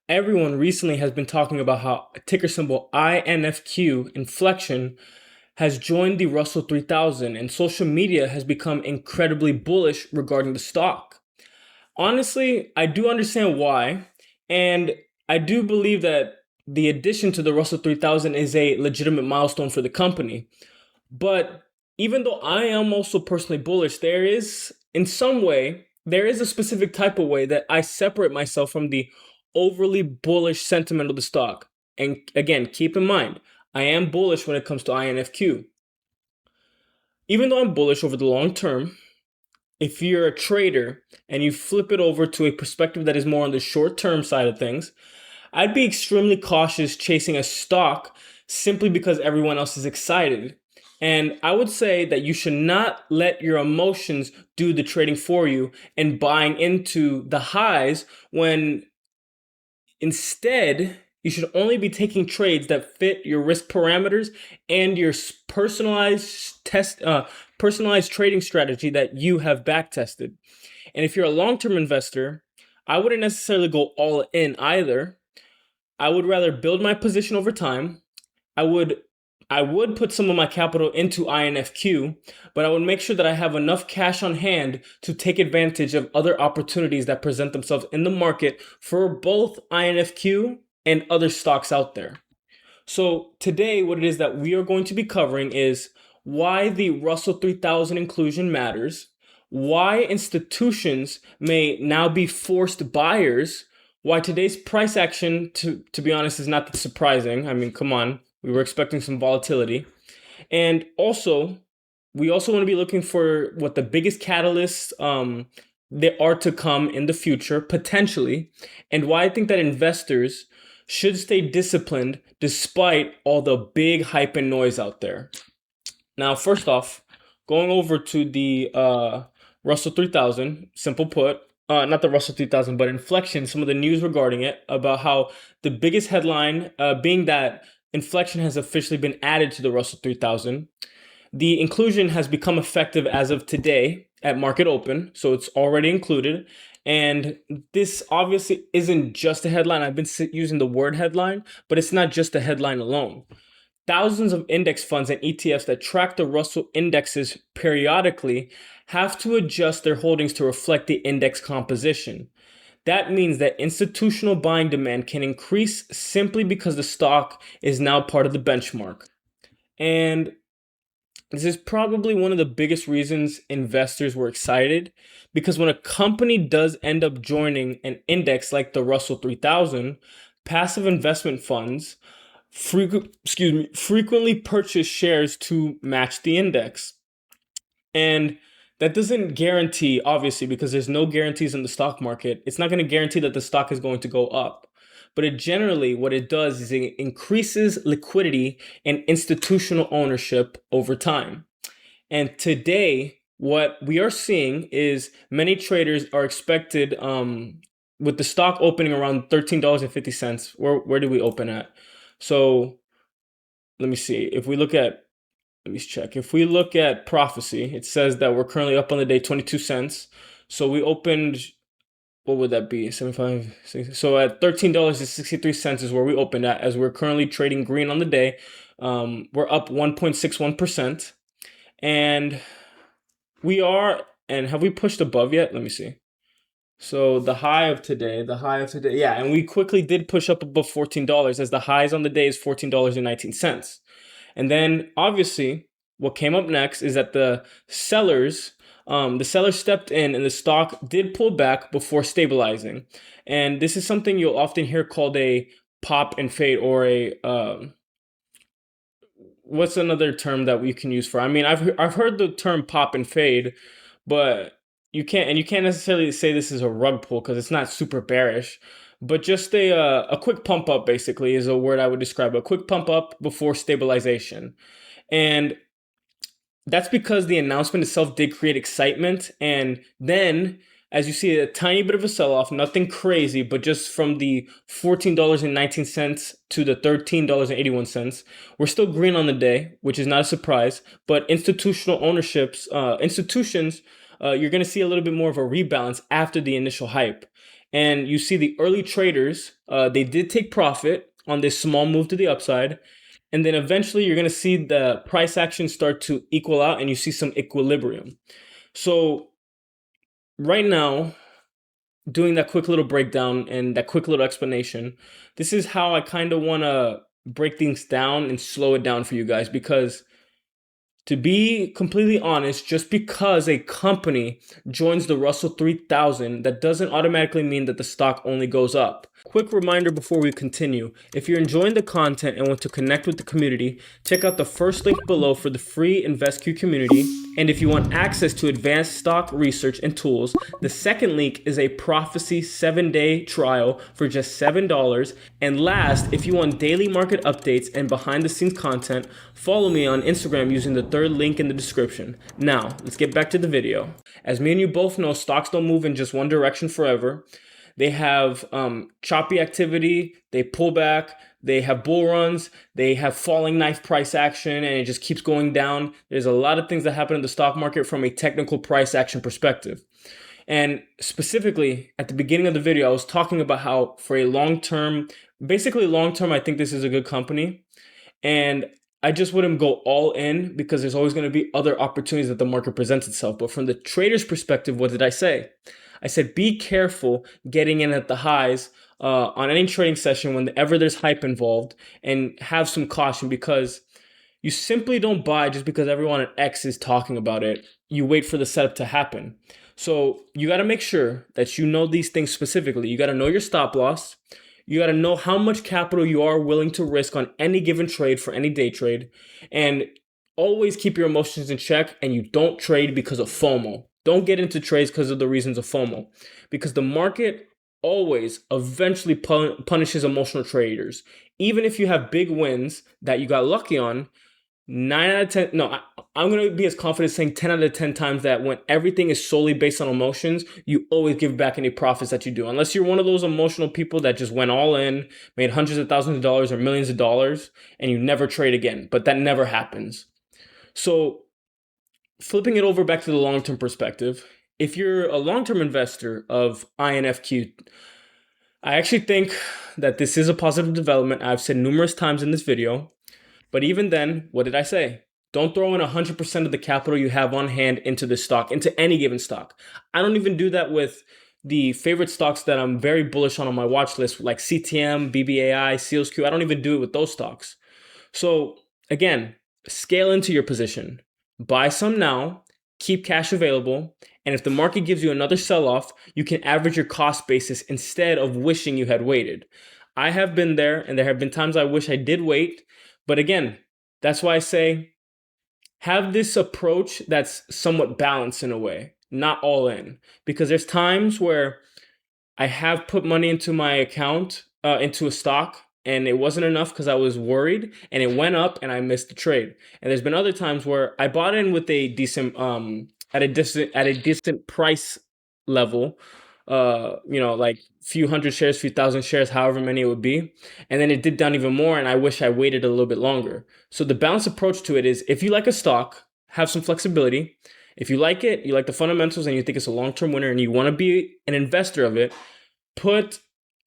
everyone recently has been talking about how ticker symbol INFQ, inflection, has joined the Russell 3000, and social media has become incredibly bullish regarding the stock. Honestly, I do understand why, and I do believe that the addition to the Russell 3000 is a legitimate milestone for the company. But even though I am also personally bullish, there is, in some way, there is a specific type of way that I separate myself from the overly bullish sentiment of the stock. And again, keep in mind, I am bullish when it comes to INFQ. Even though I'm bullish over the long term, if you're a trader and you flip it over to a perspective that is more on the short term side of things, I'd be extremely cautious chasing a stock simply because everyone else is excited. And I would say that you should not let your emotions do the trading for you and buying into the highs when instead you should only be taking trades that fit your risk parameters and your personalized trading strategy that you have back tested. And if you're a long-term investor, I wouldn't necessarily go all in either. I would rather build my position over time. I would I would put some of my capital into INFQ, but I would make sure that I have enough cash on hand to take advantage of other opportunities that present themselves in the market for both INFQ and other stocks out there. So today, what it is that we are going to be covering is why the Russell 3000 inclusion matters, why institutions may now be forced buyers, why today's price action, to be honest, is not that surprising. I mean, come on, we were expecting some volatility. And also, we also want to be looking for what the biggest catalysts there are to come in the future, potentially, and why I think that investors should stay disciplined despite all the big hype and noise out there. Now, first off, going over to the Russell 3000, simple put, not the Russell 3000, but inflection, some of the news regarding it, about how the biggest headline being that inflection has officially been added to the Russell 3000. The inclusion has become effective as of today at market open, so it's already included. And this obviously isn't just a headline. I've been using the word headline, but it's not just a headline alone. Thousands of index funds and ETFs that track the Russell indexes periodically have to adjust their holdings to reflect the index composition. That means that institutional buying demand can increase simply because the stock is now part of the benchmark. And this is probably one of the biggest reasons investors were excited, because when a company does end up joining an index like the Russell 3000, passive investment funds frequently purchase shares to match the index. And that doesn't guarantee, obviously, because there's no guarantees in the stock market. It's not going to guarantee that the stock is going to go up. But it generally, what it does is it increases liquidity and institutional ownership over time. And today, what we are seeing is many traders are expected, with the stock opening around $13.50. Where do we open at? So let me see. Let me check. If we look at Prophecy, it says that we're currently up on the day 22 cents. So we opened, what would that be? 75, 60. So at $13.63 is where we opened at, as we're currently trading green on the day. We're up 1.61%. And have we pushed above yet? Let me see. So the high of today, yeah, and we quickly did push up above $14, as the highs on the day is $14.19. And then obviously what came up next is that the sellers stepped in and the stock did pull back before stabilizing. And this is something you'll often hear called a pop and fade, or a what's another term that we can use for? I mean, I've heard the term pop and fade, but you can't necessarily say this is a rug pull because it's not super bearish. But just a quick pump up basically is a word I would describe. A quick pump up before stabilization. And that's because the announcement itself did create excitement. And then, as you see, a tiny bit of a sell-off, nothing crazy, but just from the $14.19 to the $13.81. We're still green on the day, which is not a surprise. But institutions, you're going to see a little bit more of a rebalance after the initial hype. And you see the early traders, they did take profit on this small move to the upside. And then eventually you're going to see the price action start to equal out and you see some equilibrium. So right now, doing that quick little breakdown and that quick little explanation, this is how I kind of want to break things down and slow it down for you guys, because to be completely honest, just because a company joins the Russell 3000, that doesn't automatically mean that the stock only goes up. Quick reminder before we continue, if you're enjoying the content and want to connect with the community, check out the first link below for the free InvestQ community. And if you want access to advanced stock research and tools, the second link is a Prophecy 7-day trial for just $7. And last, if you want daily market updates and behind the scenes content, follow me on Instagram using the third link in the description. Now, let's get back to the video. As me and you both know, stocks don't move in just one direction forever. They have choppy activity, they pull back, they have bull runs, they have falling knife price action, and it just keeps going down. There's a lot of things that happen in the stock market from a technical price action perspective. And specifically, at the beginning of the video, I was talking about how for a long-term, I think this is a good company. And I just wouldn't go all in because there's always going to be other opportunities that the market presents itself. But from the trader's perspective, what did I say? I said, be careful getting in at the highs on any trading session whenever there's hype involved, and have some caution, because you simply don't buy just because everyone at X is talking about it. You wait for the setup to happen. So you got to make sure that you know these things specifically. You got to know your stop loss. You got to know how much capital you are willing to risk on any given trade for any day trade. And always keep your emotions in check, and you don't trade because of FOMO. Don't get into trades because of the reasons of FOMO, because the market always eventually punishes emotional traders. Even if you have big wins that you got lucky on, 9 out of 10, no, I'm going to be as confident saying 10 out of 10 times that when everything is solely based on emotions, you always give back any profits that you do. Unless you're one of those emotional people that just went all in, made hundreds of thousands of dollars or millions of dollars, and you never trade again. But that never happens. So flipping it over back to the long-term perspective, if you're a long-term investor of INFQ, I actually think that this is a positive development. I've said numerous times in this video, but even then, what did I say? Don't throw in 100% of the capital you have on hand into this stock, into any given stock. I don't even do that with the favorite stocks that I'm very bullish on my watch list, like CTM, BBAI, SEALSQ. I don't even do it with those stocks. So again, scale into your position. Buy some now, keep cash available, and if the market gives you another sell-off, you can average your cost basis instead of wishing you had waited. I have been there, and there have been times I wish I did wait, but again, that's why I say have this approach that's somewhat balanced in a way, not all in, because there's times where I have put money into my account, into a stock, and it wasn't enough because I was worried, and it went up and I missed the trade. And there's been other times where I bought in with a decent at a decent price level, like few hundred shares, few thousand shares, however many it would be, and then it did down even more, and I wish I waited a little bit longer. So the balanced approach to it is, if you like a stock, have some flexibility. If you like it, you like the fundamentals, and you think it's a long-term winner, and you want to be an investor of it,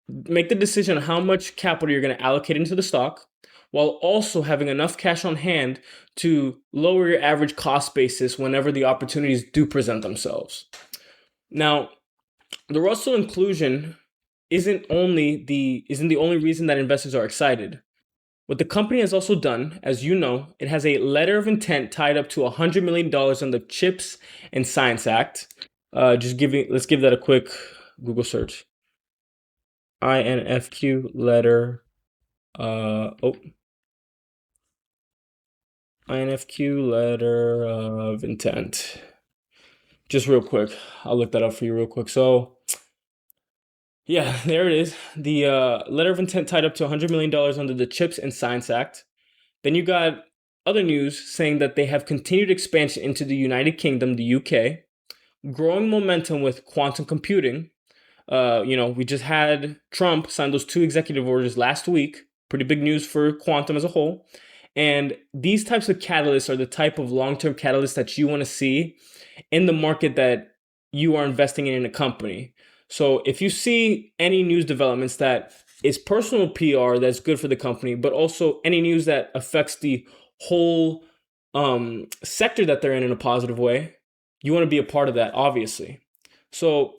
make the decision on how much capital you're going to allocate into the stock, while also having enough cash on hand to lower your average cost basis whenever the opportunities do present themselves. Now, the Russell inclusion isn't the only reason that investors are excited. What the company has also done, as you know, it has a letter of intent tied up to $100 million on the CHIPS and Science Act. Let's give that a quick Google search. INFQ letter, INFQ letter of intent. Just real quick, I'll look that up for you real quick. So yeah, there it is. The letter of intent tied up to $100 million under the CHIPS and Science Act. Then you got other news saying that they have continued expansion into the United Kingdom, the UK, growing momentum with quantum computing. We just had Trump sign those 2 executive orders last week. Pretty big news for quantum as a whole. And these types of catalysts are the type of long-term catalysts that you want to see in the market that you are investing in a company. So if you see any news developments that is personal PR that's good for the company, but also any news that affects the whole sector that they're in a positive way, you want to be a part of that, obviously. So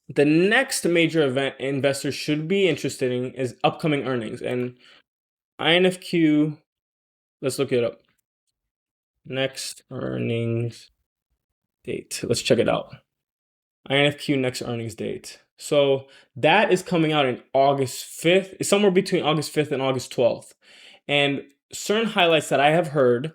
the next major event investors should be interested in is upcoming earnings. And INFQ, let's look it up. Next earnings date. Let's check it out. INFQ next earnings date. So that is coming out in August 5th. It's somewhere between August 5th and August 12th. And certain highlights that I have heard,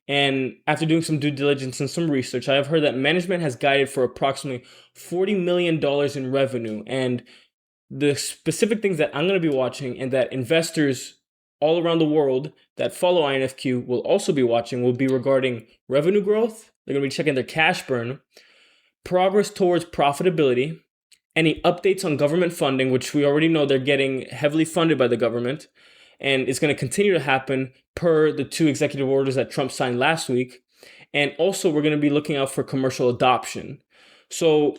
and after doing some due diligence and some research, I have heard that management has guided for approximately $40 million in revenue. And the specific things that I'm going to be watching and that investors all around the world that follow INFQ will also be watching will be regarding revenue growth. They're going to be checking their cash burn, progress towards profitability, any updates on government funding, which we already know they're getting heavily funded by the government, and it's going to continue to happen per the 2 executive orders that Trump signed last week. And also, we're going to be looking out for commercial adoption. So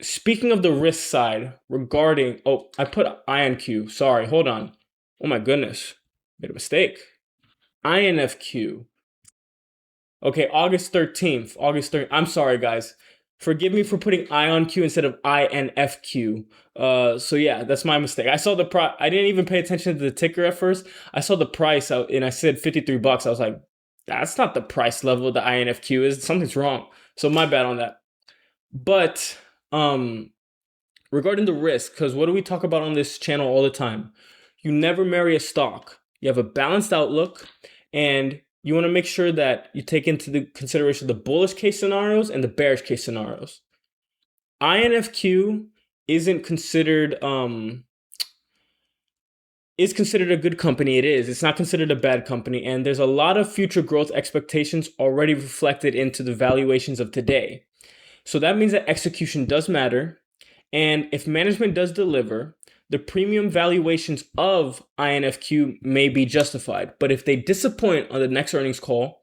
speaking of the risk side regarding, I put INQ. Sorry, hold on. Oh my goodness, made a mistake. INFQ. Okay, August 13th. I'm sorry, guys. Forgive me for putting I on Q instead of INFQ. So yeah, that's my mistake. I saw the price. I didn't even pay attention to the ticker at first. I saw the price out and I said $53. I was like, that's not the price level the INFQ is. Something's wrong. So my bad on that. But regarding the risk, because what do we talk about on this channel all the time? You never marry a stock. You have a balanced outlook, and you want to make sure that you take into the consideration the bullish case scenarios and the bearish case scenarios. INFQ isn't considered is considered a good company. It is. It's not considered a bad company, and there's a lot of future growth expectations already reflected into the valuations of today. So that means that execution does matter, and if management does deliver, the premium valuations of INFQ may be justified. But if they disappoint on the next earnings call,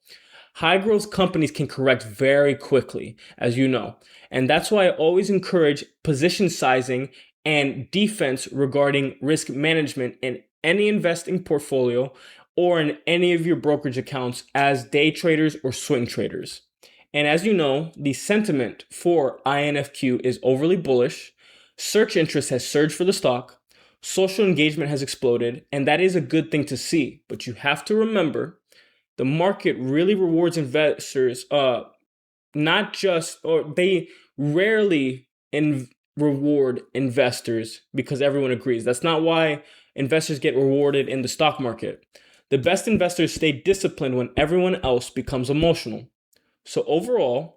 high growth companies can correct very quickly, as you know. And that's why I always encourage position sizing and defense regarding risk management in any investing portfolio or in any of your brokerage accounts as day traders or swing traders. And as you know, the sentiment for INFQ is overly bullish. Search interest has surged for the stock. Social engagement has exploded, and that is a good thing to see. But you have to remember, the market really rewards investors, not just, or they rarely reward investors because everyone agrees. That's not why investors get rewarded in the stock market. The best investors stay disciplined when everyone else becomes emotional. So overall,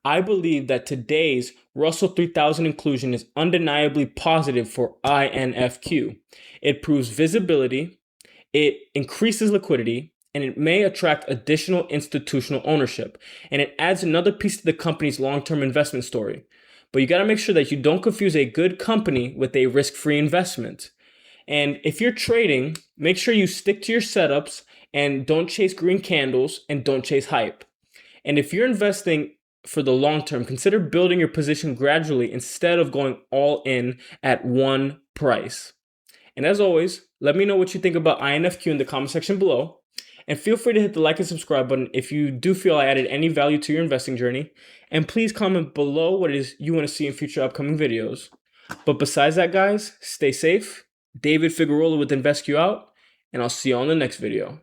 I believe that today's Russell 3000 inclusion is undeniably positive for INFQ. It proves visibility, it increases liquidity, and it may attract additional institutional ownership. And it adds another piece to the company's long-term investment story. But you got to make sure that you don't confuse a good company with a risk-free investment. And if you're trading, make sure you stick to your setups and don't chase green candles and don't chase hype. And if you're investing for the long term, consider building your position gradually instead of going all in at one price. And as always, let me know what you think about INFQ in the comment section below. And feel free to hit the like and subscribe button if you do feel I added any value to your investing journey. And please comment below what it is you want to see in future upcoming videos. But besides that, guys, stay safe. David Figueroa with InvestQ out, and I'll see you on the next video.